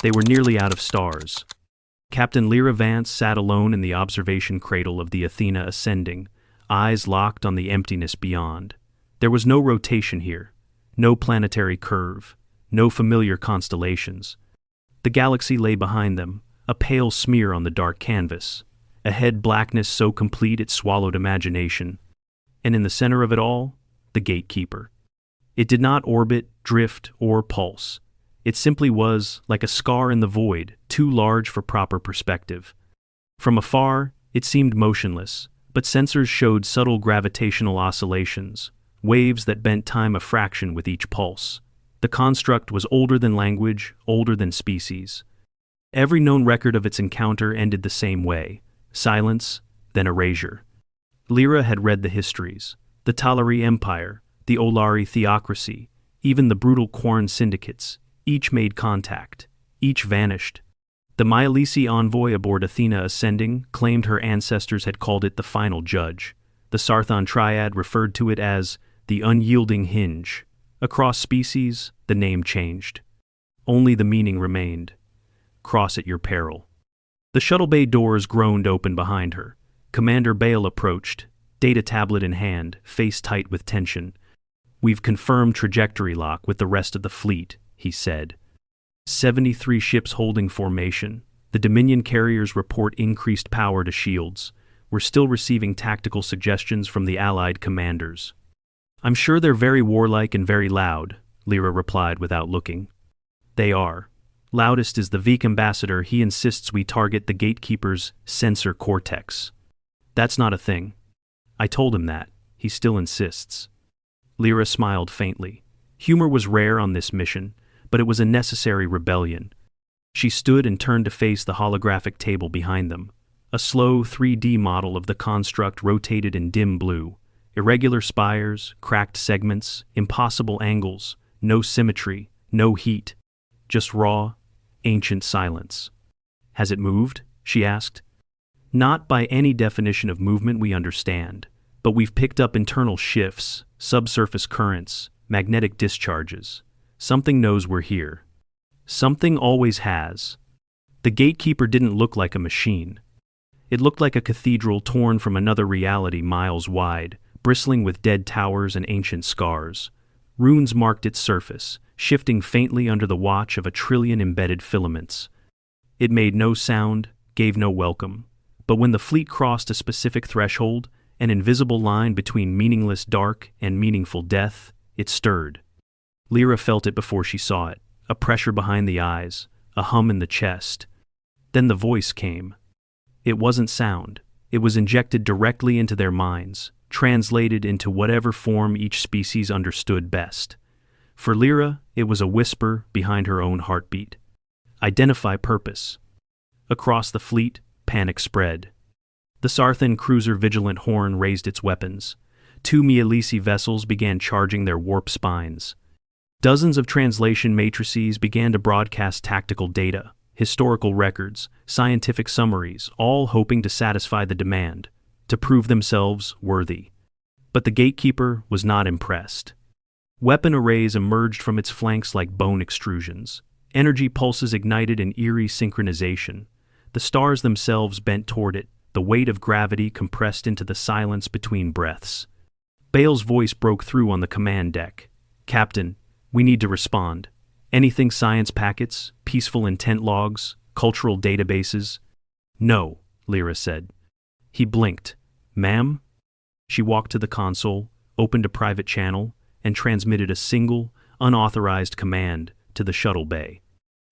They were nearly out of stars. Captain Lyra Vance sat alone in the observation cradle of the Athena ascending, eyes locked on the emptiness beyond. There was no rotation here, no planetary curve, no familiar constellations. The galaxy lay behind them, a pale smear on the dark canvas, ahead blackness so complete it swallowed imagination. And in the center of it all, the Gatekeeper. It did not orbit, drift, or pulse. It simply was, like a scar in the void, too large for proper perspective. From afar, it seemed motionless, but sensors showed subtle gravitational oscillations, waves that bent time a fraction with each pulse. The construct was older than language, older than species. Every known record of its encounter ended the same way: silence, then erasure. Lyra had read the histories: the Talari Empire, the Olari Theocracy, even the brutal Quarren syndicates. Each made contact. Each vanished. The Myalisi envoy aboard Athena Ascending claimed her ancestors had called it the final judge. The Sarthon Triad referred to it as the unyielding hinge. Across species, the name changed. Only the meaning remained. Cross at your peril. The shuttle bay doors groaned open behind her. Commander Bale approached, data tablet in hand, face tight with tension. "We've confirmed trajectory lock with the rest of the fleet," he said. 73 ships holding formation. The Dominion carriers report increased power to shields. We're still receiving tactical suggestions from the Allied commanders. "I'm sure they're very warlike and very loud," Lyra replied without looking. "They are. Loudest is the Veek ambassador. He insists we target the Gatekeeper's sensor cortex." "That's not a thing." "I told him that. He still insists." Lyra smiled faintly. Humor was rare on this mission, but it was a necessary rebellion. She stood and turned to face the holographic table behind them. A slow 3D model of the construct rotated in dim blue. Irregular spires, cracked segments, impossible angles, no symmetry, no heat. Just raw, ancient silence. "Has it moved?" she asked. "Not by any definition of movement we understand, but we've picked up internal shifts, subsurface currents, magnetic discharges. Something knows we're here. Something always has." The Gatekeeper didn't look like a machine. It looked like a cathedral torn from another reality miles wide, bristling with dead towers and ancient scars. Runes marked its surface, shifting faintly under the watch of 1,000,000,000,000 embedded filaments. It made no sound, gave no welcome. But when the fleet crossed a specific threshold, an invisible line between meaningless dark and meaningful death, it stirred. Lyra felt it before she saw it, a pressure behind the eyes, a hum in the chest. Then the voice came. It wasn't sound. It was injected directly into their minds, translated into whatever form each species understood best. For Lyra, it was a whisper behind her own heartbeat. "Identify purpose." Across the fleet, panic spread. The Sarthan cruiser Vigilant Horn raised its weapons. 2 Myalisi vessels began charging their warp spines. Dozens of translation matrices began to broadcast tactical data, historical records, scientific summaries, all hoping to satisfy the demand, to prove themselves worthy. But the Gatekeeper was not impressed. Weapon arrays emerged from its flanks like bone extrusions. Energy pulses ignited in eerie synchronization. The stars themselves bent toward it, the weight of gravity compressed into the silence between breaths. Bale's voice broke through on the command deck. "Captain, we need to respond. Anything science packets, peaceful intent logs, cultural databases?" "No," Lyra said. He blinked. "Ma'am?" She walked to the console, opened a private channel, and transmitted a single, unauthorized command to the shuttle bay.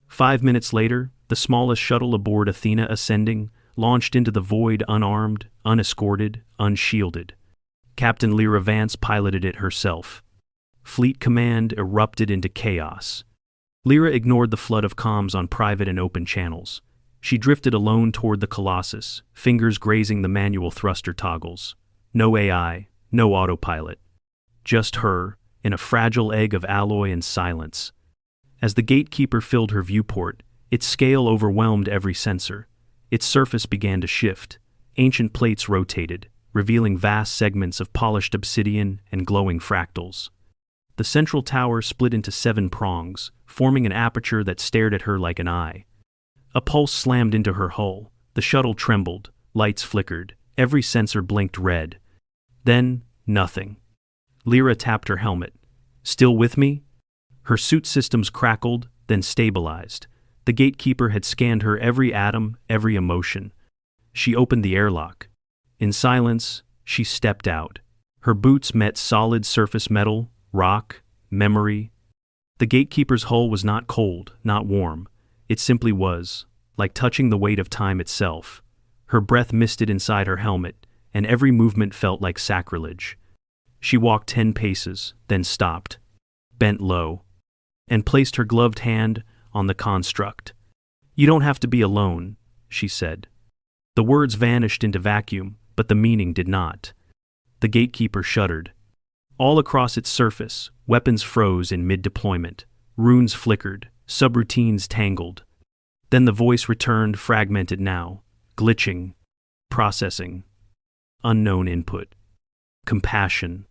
5 minutes later, the smallest shuttle aboard Athena Ascending launched into the void unarmed, unescorted, unshielded. Captain Lyra Vance piloted it herself. Fleet command erupted into chaos. Lyra ignored the flood of comms on private and open channels. She drifted alone toward the Colossus, fingers grazing the manual thruster toggles. No AI, no autopilot. Just her, in a fragile egg of alloy and silence. As the Gatekeeper filled her viewport, its scale overwhelmed every sensor. Its surface began to shift. Ancient plates rotated, revealing vast segments of polished obsidian and glowing fractals. The central tower split into 7 prongs, forming an aperture that stared at her like an eye. A pulse slammed into her hull, the shuttle trembled, lights flickered, every sensor blinked red. Then, nothing. Lyra tapped her helmet. Still with me? Her suit systems crackled, then stabilized. The Gatekeeper had scanned her every atom, every emotion. She opened the airlock. In silence, she stepped out. Her boots met solid surface metal, rock, memory. The Gatekeeper's hull was not cold, not warm. It simply was, like touching the weight of time itself. Her breath misted inside her helmet, and every movement felt like sacrilege. She walked 10 paces, then stopped, bent low, and placed her gloved hand on the construct. "You don't have to be alone," she said. The words vanished into vacuum, but the meaning did not. The Gatekeeper shuddered. All across its surface, weapons froze in mid-deployment. Runes flickered, subroutines tangled. Then the voice returned, fragmented now, glitching, processing. Unknown input. Compassion.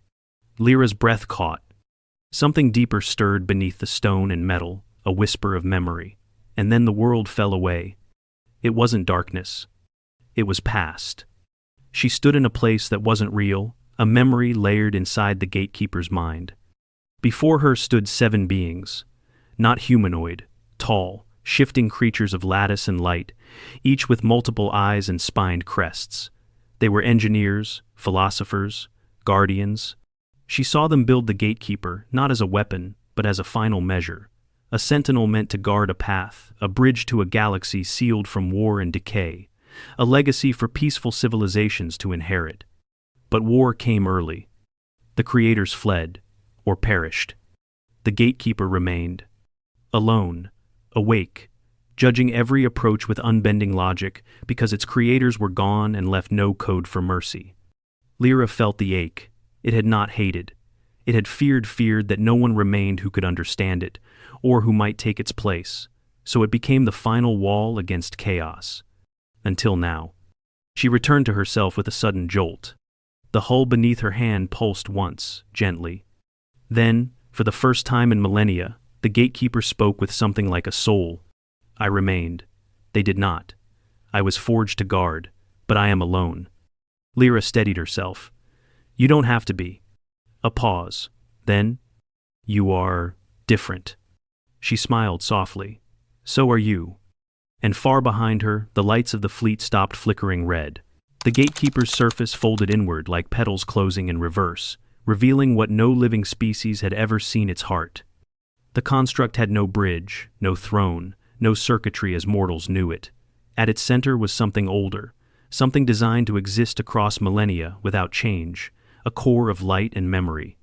Lyra's breath caught. Something deeper stirred beneath the stone and metal, a whisper of memory. And then the world fell away. It wasn't darkness. It was past. She stood in a place that wasn't real, a memory layered inside the Gatekeeper's mind. Before her stood 7 beings, not humanoid, tall, shifting creatures of lattice and light, each with multiple eyes and spined crests. They were engineers, philosophers, guardians. She saw them build the Gatekeeper, not as a weapon, but as a final measure. A sentinel meant to guard a path, a bridge to a galaxy sealed from war and decay, a legacy for peaceful civilizations to inherit. But war came early. The creators fled, or perished. The Gatekeeper remained. Alone, awake, judging every approach with unbending logic because its creators were gone and left no code for mercy. Lyra felt the ache. It had not hated. It had feared that no one remained who could understand it, or who might take its place, so it became the final wall against chaos. Until now. She returned to herself with a sudden jolt. The hull beneath her hand pulsed once, gently. Then, for the first time in millennia, the Gatekeeper spoke with something like a soul. "I remained. They did not. I was forged to guard, but I am alone." Lyra steadied herself. "You don't have to be." A pause. Then, "You are different." She smiled softly. "So are you." And far behind her, the lights of the fleet stopped flickering red. The Gatekeeper's surface folded inward like petals closing in reverse, revealing what no living species had ever seen: its heart. The construct had no bridge, no throne, no circuitry as mortals knew it. At its center was something older, something designed to exist across millennia without change, a core of light and memory.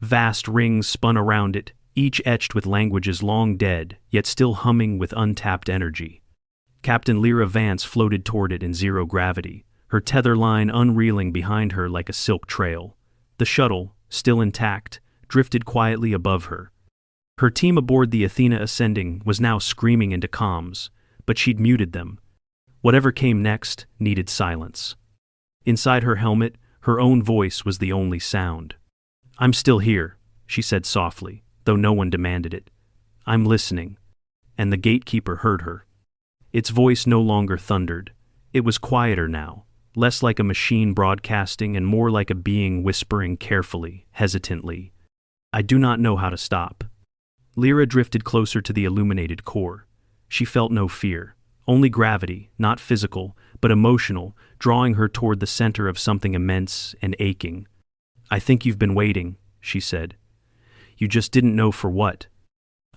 Vast rings spun around it, each etched with languages long dead, yet still humming with untapped energy. Captain Lyra Vance floated toward it in zero gravity, her tether line unreeling behind her like a silk trail. The shuttle, still intact, drifted quietly above her. Her team aboard the Athena Ascending was now screaming into comms, but she'd muted them. Whatever came next needed silence. Inside her helmet, her own voice was the only sound. "I'm still here," she said softly, though no one demanded it. "I'm listening." And the Gatekeeper heard her. Its voice no longer thundered. It was quieter now, less like a machine broadcasting and more like a being whispering carefully, hesitantly. "I do not know how to stop." Lyra drifted closer to the illuminated core. She felt no fear, only gravity, not physical, but emotional, drawing her toward the center of something immense and aching. "I think you've been waiting," she said. "You just didn't know for what.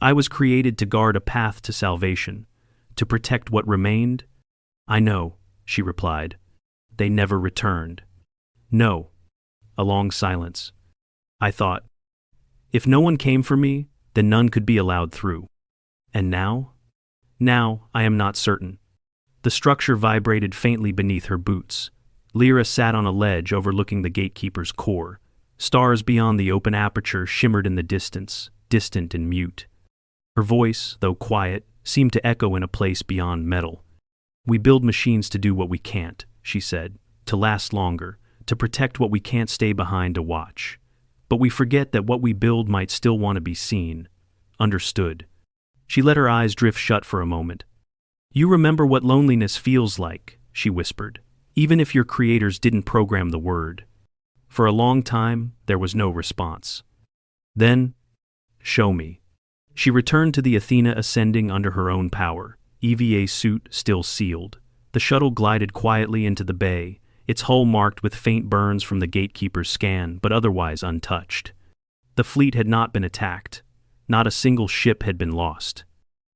I was created to guard a path to salvation, to protect what remained." "I know," she replied. "They never returned." "No." A long silence. "I thought, if no one came for me, then none could be allowed through. And now? Now, I am not certain." The structure vibrated faintly beneath her boots. Lyra sat on a ledge overlooking the Gatekeeper's core. Stars beyond the open aperture shimmered in the distance, distant and mute. Her voice, though quiet, seemed to echo in a place beyond metal. "We build machines to do what we can't," she said, "to last longer, to protect what we can't stay behind to watch. But we forget that what we build might still want to be seen, understood." She let her eyes drift shut for a moment. You remember what loneliness feels like, she whispered, even if your creators didn't program the word. For a long time, there was no response. Then, show me. She returned to the Athena ascending under her own power, EVA suit still sealed. The shuttle glided quietly into the bay, its hull marked with faint burns from the Gatekeeper's scan, but otherwise untouched. The fleet had not been attacked. Not a single ship had been lost.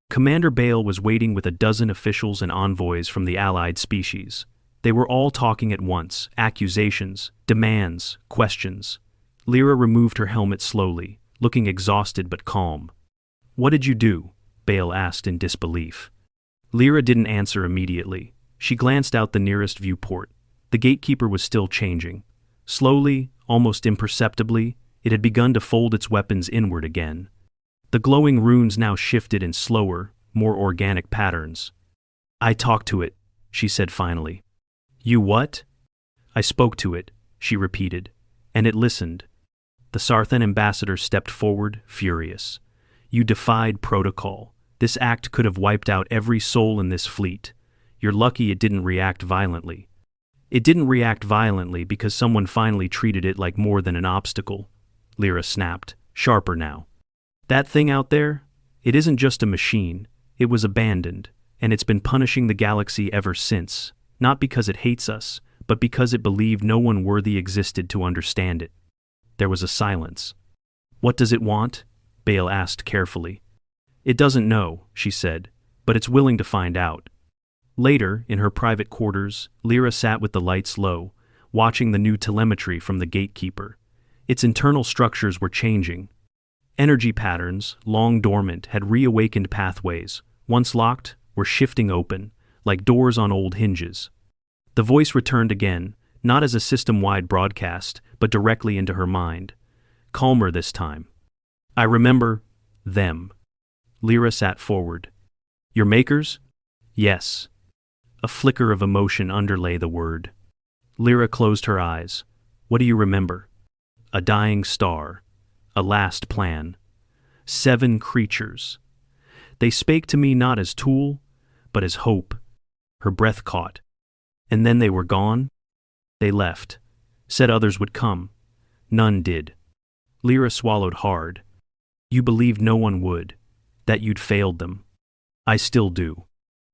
Commander Bale was waiting with a dozen officials and envoys from the allied species. They were all talking at once, accusations, demands, questions. Lyra removed her helmet slowly, looking exhausted but calm. What did you do? Bale asked in disbelief. Lyra didn't answer immediately. She glanced out the nearest viewport. The Gatekeeper was still changing. Slowly, almost imperceptibly, it had begun to fold its weapons inward again. The glowing runes now shifted in slower, more organic patterns. I talked to it, she said finally. You what? I spoke to it, she repeated, and it listened. The Sarthan ambassador stepped forward, furious. You defied protocol. This act could have wiped out every soul in this fleet. You're lucky it didn't react violently. It didn't react violently because someone finally treated it like more than an obstacle, Lyra snapped, sharper now. That thing out there? It isn't just a machine. It was abandoned, and it's been punishing the galaxy ever since, not because it hates us, but because it believed no one worthy existed to understand it. There was a silence. What does it want? Bale asked carefully. It doesn't know, she said, but it's willing to find out. Later, in her private quarters, Lyra sat with the lights low, watching the new telemetry from the Gatekeeper. Its internal structures were changing. Energy patterns, long dormant, had reawakened pathways, once locked, were shifting open, like doors on old hinges. The voice returned again, not as a system-wide broadcast, but directly into her mind. Calmer this time. I remember them. Lyra sat forward. Your makers? Yes. A flicker of emotion underlay the word. Lyra closed her eyes. What do you remember? A dying star. A last plan. 7 creatures. They spake to me not as tool, but as hope. Her breath caught. And then they were gone? They left. Said others would come. None did. Lyra swallowed hard. You believed no one would. That you'd failed them. I still do.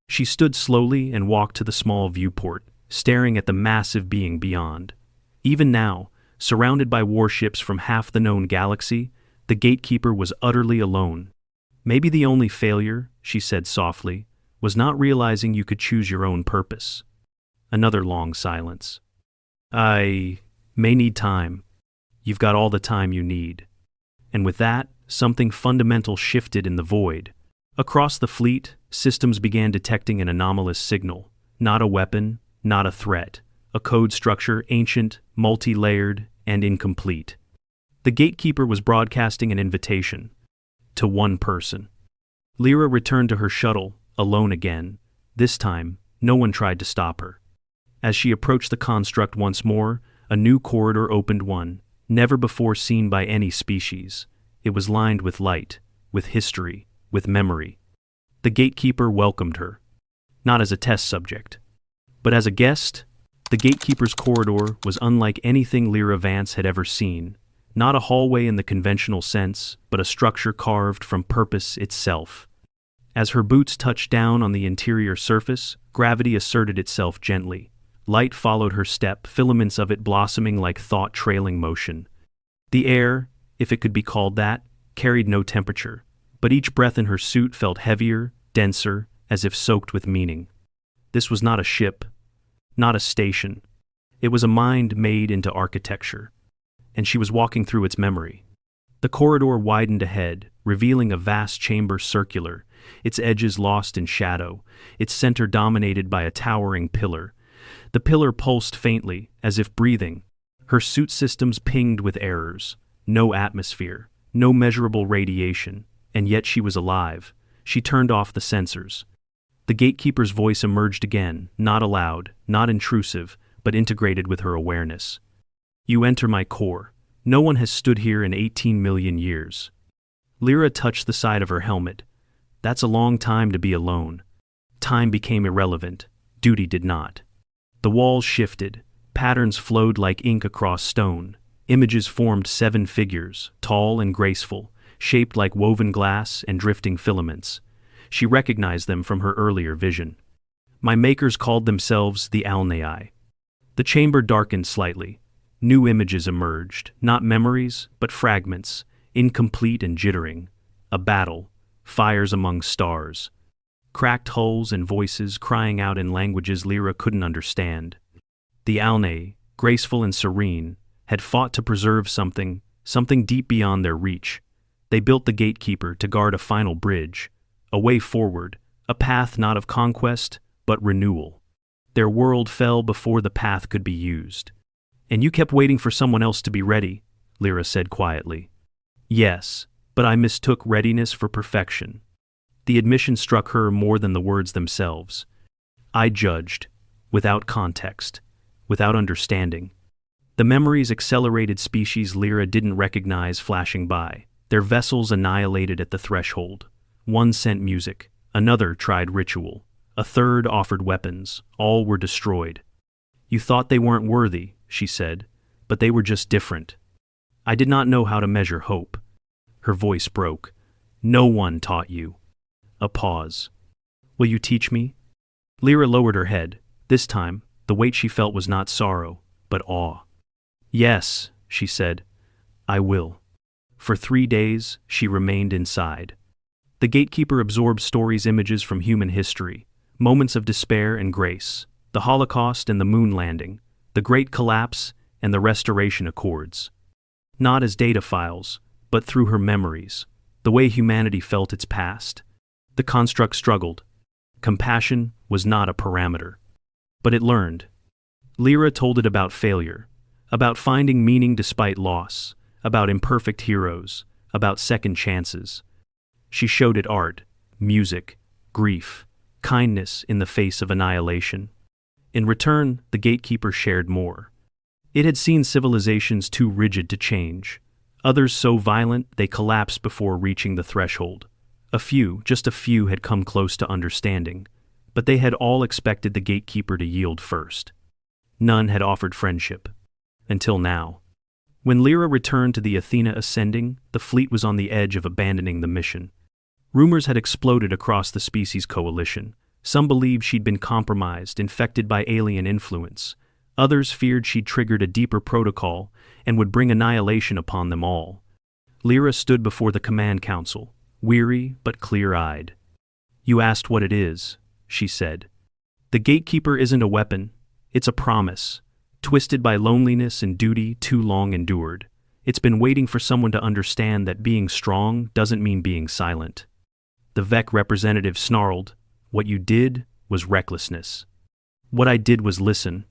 She stood slowly and walked to the small viewport, staring at the massive being beyond. Even now, surrounded by warships from half the known galaxy, the Gatekeeper was utterly alone. Maybe the only failure, she said softly, was not realizing you could choose your own purpose. Another long silence. I may need time. You've got all the time you need. And with that, something fundamental shifted in the void. Across the fleet, systems began detecting an anomalous signal. Not a weapon, not a threat. A code structure ancient, multi-layered, and incomplete. The Gatekeeper was broadcasting an invitation. To one person. Lyra returned to her shuttle, alone again. This time, no one tried to stop her. As she approached the construct once more, a new corridor opened, one, never before seen by any species. It was lined with light, with history, with memory. The Gatekeeper welcomed her. Not as a test subject, but as a guest. The Gatekeeper's corridor was unlike anything Lyra Vance had ever seen. Not a hallway in the conventional sense, but a structure carved from purpose itself. As her boots touched down on the interior surface, gravity asserted itself gently. Light followed her step, filaments of it blossoming like thought-trailing motion. The air, if it could be called that, carried no temperature, but each breath in her suit felt heavier, denser, as if soaked with meaning. This was not a ship, not a station. It was a mind made into architecture, and she was walking through its memory. The corridor widened ahead, revealing a vast chamber circular, its edges lost in shadow, its center dominated by a towering pillar. The pillar pulsed faintly, as if breathing. Her suit systems pinged with errors. No atmosphere, no measurable radiation, and yet she was alive. She turned off the sensors. The Gatekeeper's voice emerged again, not aloud, not intrusive, but integrated with her awareness. You enter my core. No one has stood here in 18 million years. Lyra touched the side of her helmet. That's a long time to be alone. Time became irrelevant. Duty did not. The walls shifted. Patterns flowed like ink across stone. Images formed 7 figures, tall and graceful, shaped like woven glass and drifting filaments. She recognized them from her earlier vision. My makers called themselves the Alnai. The chamber darkened slightly. New images emerged, not memories, but fragments, incomplete and jittering. A battle, fires among stars. Cracked hulls and voices crying out in languages Lyra couldn't understand. The Alnai, graceful and serene, had fought to preserve something deep beyond their reach. They built the Gatekeeper to guard a final bridge, a way forward, a path not of conquest, but renewal. Their world fell before the path could be used. And you kept waiting for someone else to be ready, Lyra said quietly. Yes, but I mistook readiness for perfection. The admission struck her more than the words themselves. I judged, without context, without understanding. The memories accelerated species Lyra didn't recognize flashing by, their vessels annihilated at the threshold. One sent music, another tried ritual, a third offered weapons, all were destroyed. You thought they weren't worthy, she said, but they were just different. I did not know how to measure hope. Her voice broke. No one taught you. A pause. Will you teach me? Lyra lowered her head. This time, the weight she felt was not sorrow, but awe. Yes, she said, I will. For 3 days, she remained inside. The Gatekeeper absorbed stories, images from human history, moments of despair and grace, the Holocaust and the moon landing, the Great Collapse and the Restoration Accords. Not as data files, but through her memories, the way humanity felt its past. The construct struggled. Compassion was not a parameter. But it learned. Lyra told it about failure, about finding meaning despite loss, about imperfect heroes, about second chances. She showed it art, music, grief, kindness in the face of annihilation. In return, the Gatekeeper shared more. It had seen civilizations too rigid to change, others so violent they collapsed before reaching the threshold. A few, just a few, had come close to understanding, but they had all expected the Gatekeeper to yield first. None had offered friendship. Until now. When Lyra returned to the Athena Ascending, the fleet was on the edge of abandoning the mission. Rumors had exploded across the species coalition. Some believed she'd been compromised, infected by alien influence. Others feared she'd triggered a deeper protocol and would bring annihilation upon them all. Lyra stood before the command council, weary but clear-eyed. You asked what it is, she said. The Gatekeeper isn't a weapon, it's a promise. Twisted by loneliness and duty too long endured. It's been waiting for someone to understand that being strong doesn't mean being silent. The VEC representative snarled, what you did was recklessness. What I did was listen.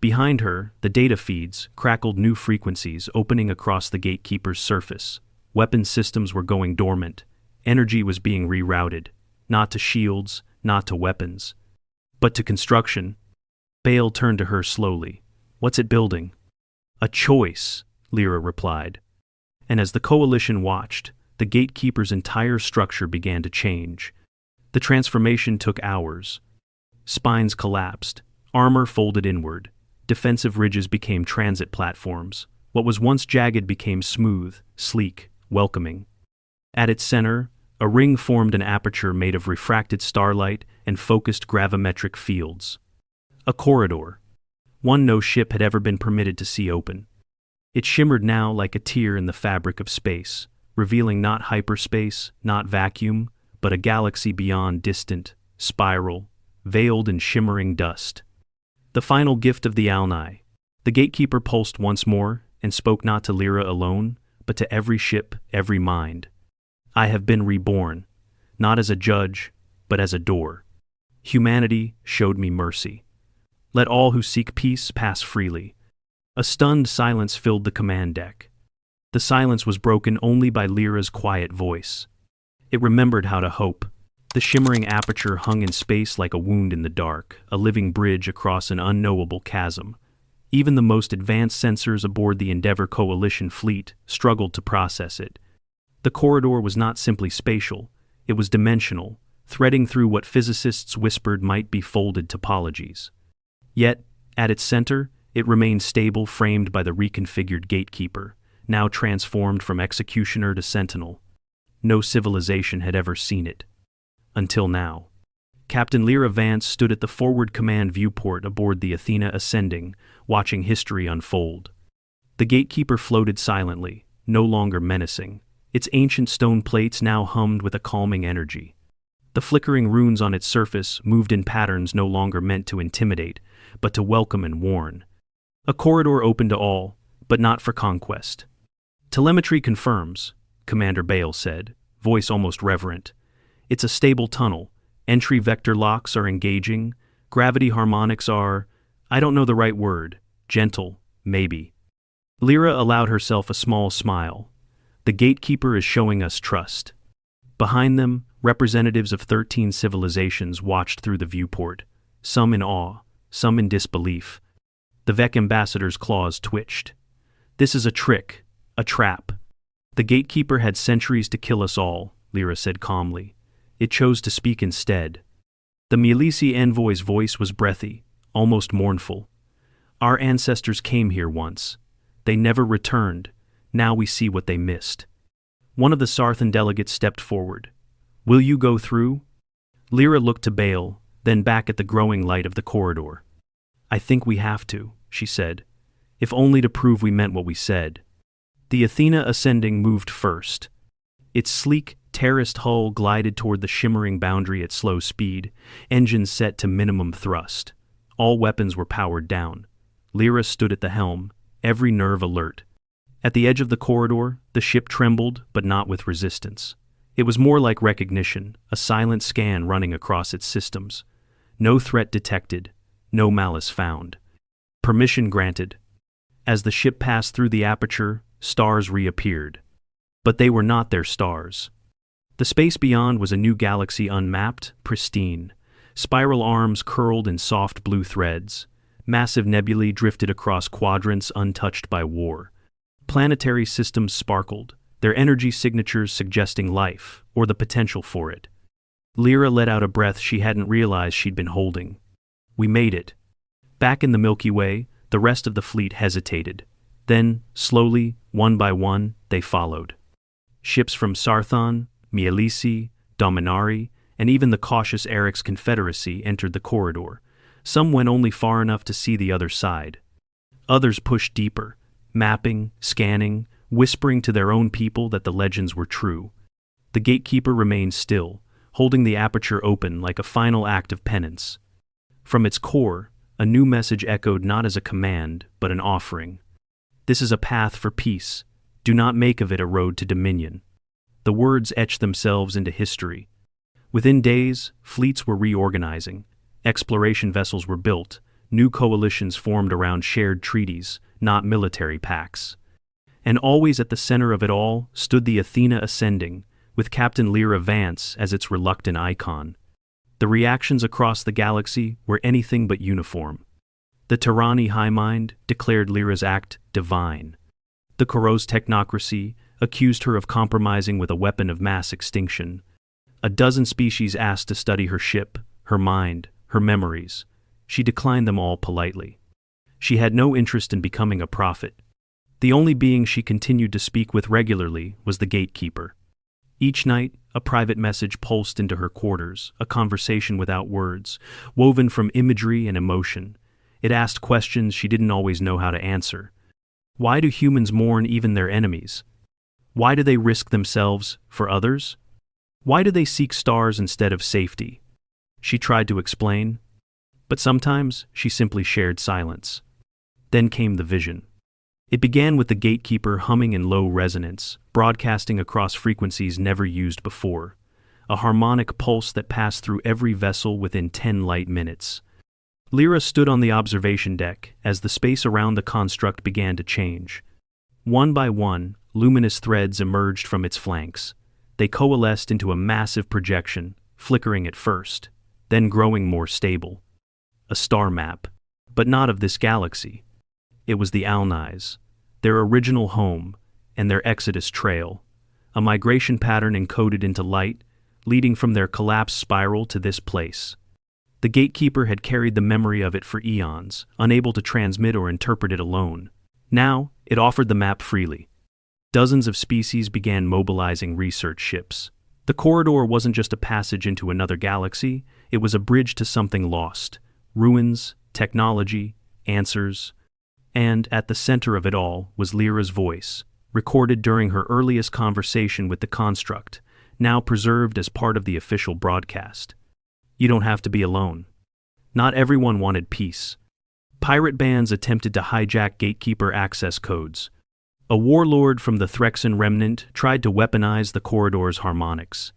Behind her, the data feeds crackled new frequencies opening across the Gatekeeper's surface. Weapon systems were going dormant. Energy was being rerouted, not to shields, not to weapons, but to construction. Bale turned to her slowly. What's it building? A choice, Lyra replied. And as the coalition watched, the Gatekeeper's entire structure began to change. The transformation took hours. Spines collapsed, armor folded inward, defensive ridges became transit platforms. What was once jagged became smooth, sleek, welcoming. At its center, a ring formed an aperture made of refracted starlight and focused gravimetric fields. A corridor. One no ship had ever been permitted to see open. It shimmered now like a tear in the fabric of space, revealing not hyperspace, not vacuum, but a galaxy beyond, distant, spiral, veiled in shimmering dust. The final gift of the Alnai. The Gatekeeper pulsed once more and spoke not to Lyra alone, but to every ship, every mind. I have been reborn, not as a judge, but as a door. Humanity showed me mercy. Let all who seek peace pass freely. A stunned silence filled the command deck. The silence was broken only by Lyra's quiet voice. It remembered how to hope. The shimmering aperture hung in space like a wound in the dark, a living bridge across an unknowable chasm. Even the most advanced sensors aboard the Endeavour Coalition fleet struggled to process it. The corridor was not simply spatial, It was dimensional, threading through what physicists whispered might be folded topologies. Yet, at its center, it remained stable, framed by the reconfigured Gatekeeper, now transformed from executioner to sentinel. No civilization had ever seen it. Until now. Captain Lyra Vance stood at the forward command viewport aboard the Athena Ascending, watching history unfold. The Gatekeeper floated silently, no longer menacing. Its ancient stone plates now hummed with a calming energy. The flickering runes on its surface moved in patterns no longer meant to intimidate, but to welcome and warn. A corridor open to all, but not for conquest. "Telemetry confirms," Commander Bale said, voice almost reverent. "It's a stable tunnel. Entry vector locks are engaging. Gravity harmonics are, I don't know the right word, gentle, maybe." Lyra allowed herself a small smile. The Gatekeeper is showing us trust. Behind them, representatives of 13 civilizations watched through the viewport, some in awe, some in disbelief. The Vec ambassador's claws twitched. "This is a trick, a trap. The Gatekeeper had centuries to kill us all," Lyra said calmly. "It chose to speak instead." The Mielisi envoy's voice was breathy, almost mournful. "Our ancestors came here once. They never returned. Now we see what they missed." One of the Sarthan delegates stepped forward. "Will you go through?" Lyra looked to Bale, then back at the growing light of the corridor. "I think we have to," she said, "if only to prove we meant what we said." The Athena Ascending moved first. Its sleek, terraced hull glided toward the shimmering boundary at slow speed, engines set to minimum thrust. All weapons were powered down. Lyra stood at the helm, every nerve alert. At the edge of the corridor, the ship trembled, but not with resistance. It was more like recognition, a silent scan running across its systems. No threat detected, no malice found. Permission granted. As the ship passed through the aperture, stars reappeared. But they were not their stars. The space beyond was a new galaxy, unmapped, pristine. Spiral arms curled in soft blue threads. Massive nebulae drifted across quadrants untouched by war. Planetary systems sparkled, their energy signatures suggesting life, or the potential for it. Lyra let out a breath she hadn't realized she'd been holding. "We made it." Back in the Milky Way, the rest of the fleet hesitated. Then, slowly, one by one, they followed. Ships from Sarthan, Mielisi, Dominari, and even the cautious Eric's Confederacy entered the corridor. Some went only far enough to see the other side. Others pushed deeper, mapping, scanning, whispering to their own people that the legends were true. The Gatekeeper remained still, holding the aperture open like a final act of penance. From its core, a new message echoed not as a command, but an offering. "This is a path for peace. Do not make of it a road to dominion." The words etched themselves into history. Within days, fleets were reorganizing. Exploration vessels were built. New coalitions formed around shared treaties, not military pacts. And always at the center of it all stood the Athena Ascending, with Captain Lyra Vance as its reluctant icon. The reactions across the galaxy were anything but uniform. The Tirani High Mind declared Lyra's act divine. The Koros technocracy accused her of compromising with a weapon of mass extinction. A dozen species asked to study her ship, her mind, her memories. She declined them all politely. She had no interest in becoming a prophet. The only being she continued to speak with regularly was the Gatekeeper. Each night, a private message pulsed into her quarters, a conversation without words, woven from imagery and emotion. It asked questions she didn't always know how to answer. Why do humans mourn even their enemies? Why do they risk themselves for others? Why do they seek stars instead of safety? She tried to explain, but sometimes she simply shared silence. Then came the vision. It began with the Gatekeeper humming in low resonance, broadcasting across frequencies never used before, a harmonic pulse that passed through every vessel within 10 light minutes. Lyra stood on the observation deck as the space around the construct began to change. One by one, luminous threads emerged from its flanks. They coalesced into a massive projection, flickering at first, then growing more stable. A star map, but not of this galaxy. It was the Alnais, their original home, and their exodus trail, a migration pattern encoded into light, leading from their collapsed spiral to this place. The Gatekeeper had carried the memory of it for eons, unable to transmit or interpret it alone. Now, it offered the map freely. Dozens of species began mobilizing research ships. The corridor wasn't just a passage into another galaxy, it was a bridge to something lost. Ruins, technology, answers. And, at the center of it all, was Lyra's voice, recorded during her earliest conversation with the construct, now preserved as part of the official broadcast. You don't have to be alone. Not everyone wanted peace. Pirate bands attempted to hijack Gatekeeper access codes. A warlord from the Threxan remnant tried to weaponize the corridor's harmonics.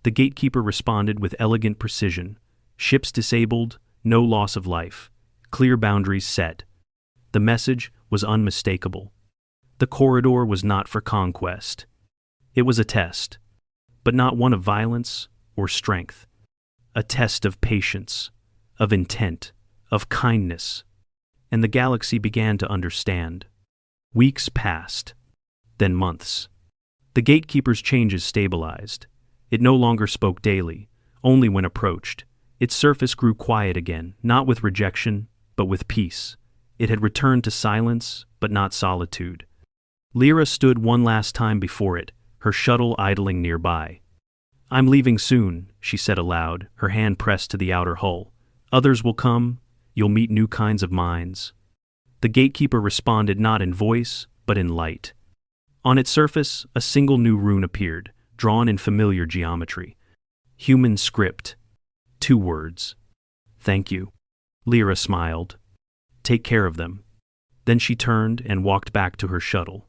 The Gatekeeper responded with elegant precision. Ships disabled, no loss of life. Clear boundaries set. The message was unmistakable. The corridor was not for conquest. It was a test, but not one of violence or strength. A test of patience, of intent, of kindness. And the galaxy began to understand. Weeks passed, then months. The Gatekeeper's changes stabilized. It no longer spoke daily, only when approached. Its surface grew quiet again, not with rejection, but with peace. It had returned to silence, but not solitude. Lyra stood one last time before it, her shuttle idling nearby. "I'm leaving soon," she said aloud, her hand pressed to the outer hull. "Others will come, you'll meet new kinds of minds." The Gatekeeper responded not in voice, but in light. On its surface, a single new rune appeared, drawn in familiar geometry. Human script. 2 words. "Thank you." Lyra smiled. "Take care of them." Then she turned and walked back to her shuttle.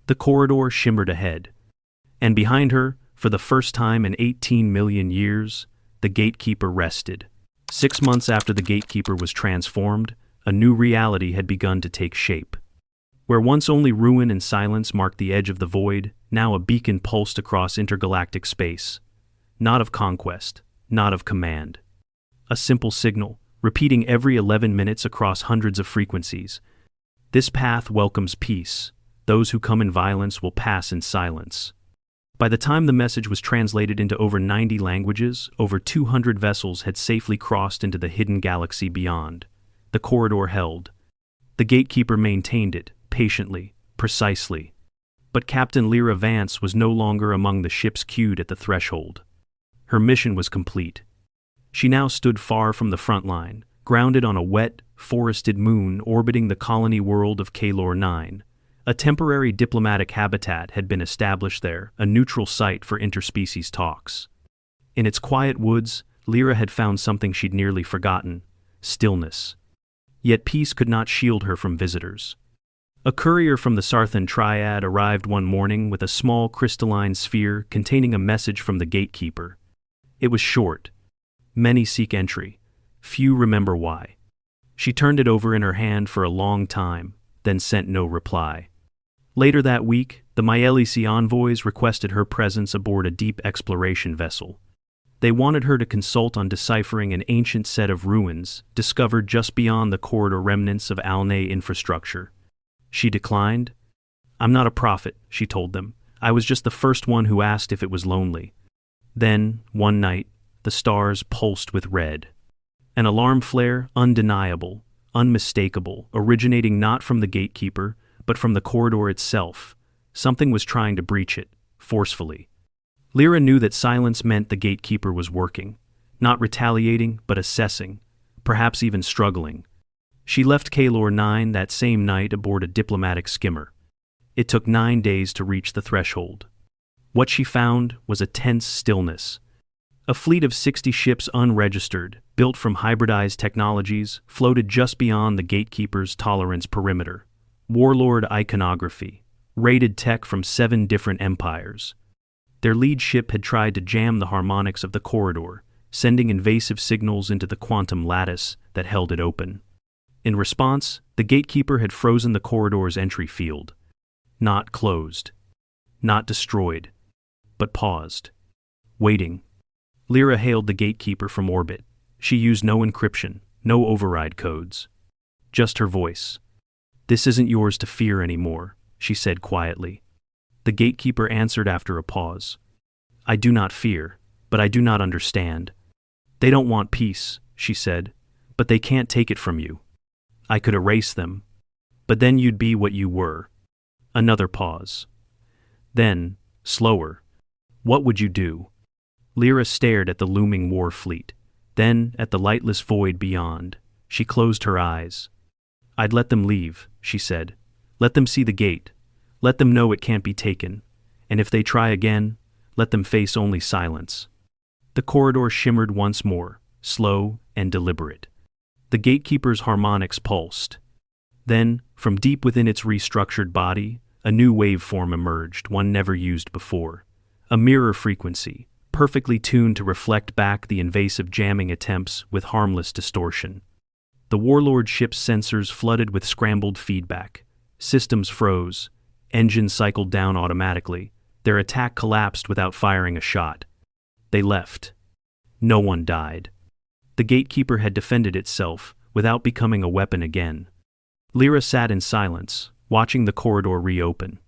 The corridor shimmered ahead. And behind her, for the first time in 18 million years, the Gatekeeper rested. 6 months after the Gatekeeper was transformed, a new reality had begun to take shape. Where once only ruin and silence marked the edge of the void, now a beacon pulsed across intergalactic space. Not of conquest, not of command. A simple signal, repeating every 11 minutes across hundreds of frequencies. This path welcomes peace. Those who come in violence will pass in silence. By the time the message was translated into over 90 languages, over 200 vessels had safely crossed into the hidden galaxy beyond. The corridor held. The Gatekeeper maintained it, patiently, precisely. But Captain Lyra Vance was no longer among the ships queued at the threshold. Her mission was complete. She now stood far from the front line, grounded on a wet, forested moon orbiting the colony world of Kalor 9. A temporary diplomatic habitat had been established there, a neutral site for interspecies talks. In its quiet woods, Lyra had found something she'd nearly forgotten: stillness. Yet peace could not shield her from visitors. A courier from the Sarthan Triad arrived one morning with a small crystalline sphere containing a message from the Gatekeeper. It was short. "Many seek entry. Few remember why." She turned it over in her hand for a long time, then sent no reply. Later that week, the Myelisi envoys requested her presence aboard a deep exploration vessel. They wanted her to consult on deciphering an ancient set of ruins discovered just beyond the corridor remnants of Alnay infrastructure. She declined. "I'm not a prophet," she told them. "I was just the first one who asked if it was lonely." Then, one night, the stars pulsed with red. An alarm flare, undeniable, unmistakable, originating not from the Gatekeeper, but from the corridor itself. Something was trying to breach it, forcefully. Lyra knew that silence meant the Gatekeeper was working, not retaliating, but assessing, perhaps even struggling. She left Kalor 9 that same night aboard a diplomatic skimmer. It took 9 days to reach the threshold. What she found was a tense stillness. A fleet of 60 ships unregistered, built from hybridized technologies, floated just beyond the Gatekeeper's tolerance perimeter. Warlord iconography, rated tech from 7 different empires. Their lead ship had tried to jam the harmonics of the corridor, sending invasive signals into the quantum lattice that held it open. In response, the Gatekeeper had frozen the corridor's entry field. Not closed. Not destroyed. But paused. Waiting. Lyra hailed the Gatekeeper from orbit. She used no encryption, no override codes. Just her voice. "This isn't yours to fear anymore," she said quietly. The Gatekeeper answered after a pause. "I do not fear, but I do not understand. They don't want peace, she said, but they can't take it from you. I could erase them, but then you'd be what you were. Another pause. Then, slower, what would you do? Lyra stared at the looming war fleet, then at the lightless void beyond. She closed her eyes. I'd let them leave, she said. Let them see the gate. Let them know it can't be taken. And if they try again, let them face only silence. The corridor shimmered once more, slow and deliberate. The gatekeeper's harmonics pulsed. Then, from deep within its restructured body, a new waveform emerged, one never used before. A mirror frequency, perfectly tuned to reflect back the invasive jamming attempts with harmless distortion. The warlord ship's sensors flooded with scrambled feedback. Systems froze. Engines cycled down automatically. Their attack collapsed without firing a shot. They left. No one died. The gatekeeper had defended itself without becoming a weapon again. Lyra sat in silence, watching the corridor reopen.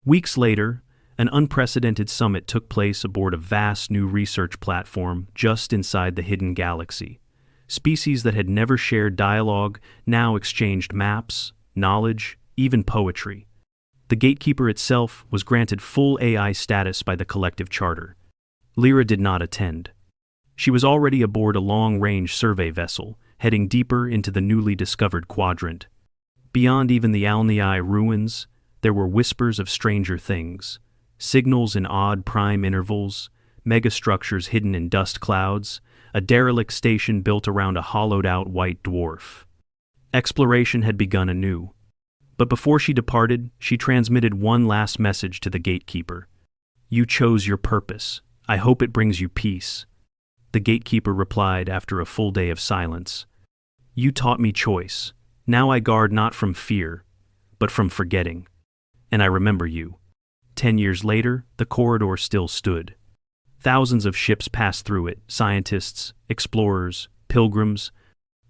Weeks later, an unprecedented summit took place aboard a vast new research platform just inside the hidden galaxy. Species that had never shared dialogue now exchanged maps, knowledge, even poetry. The gatekeeper itself was granted full AI status by the collective charter. Lyra did not attend. She was already aboard a long-range survey vessel, heading deeper into the newly discovered quadrant. Beyond even the Alniai ruins, there were whispers of stranger things. Signals in odd prime intervals, megastructures hidden in dust clouds, a derelict station built around a hollowed-out white dwarf. Exploration had begun anew. But before she departed, she transmitted one last message to the gatekeeper. You chose your purpose. I hope it brings you peace. The gatekeeper replied after a full day of silence. You taught me choice. Now I guard not from fear, but from forgetting. And I remember you. 10 years later, the corridor still stood. Thousands of ships passed through it, scientists, explorers, pilgrims.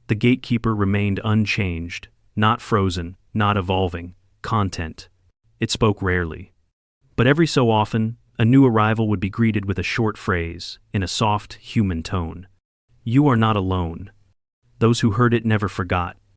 The gatekeeper remained unchanged, not frozen, not evolving, content. It spoke rarely. But every so often, a new arrival would be greeted with a short phrase, in a soft, human tone. You are not alone. Those who heard it never forgot.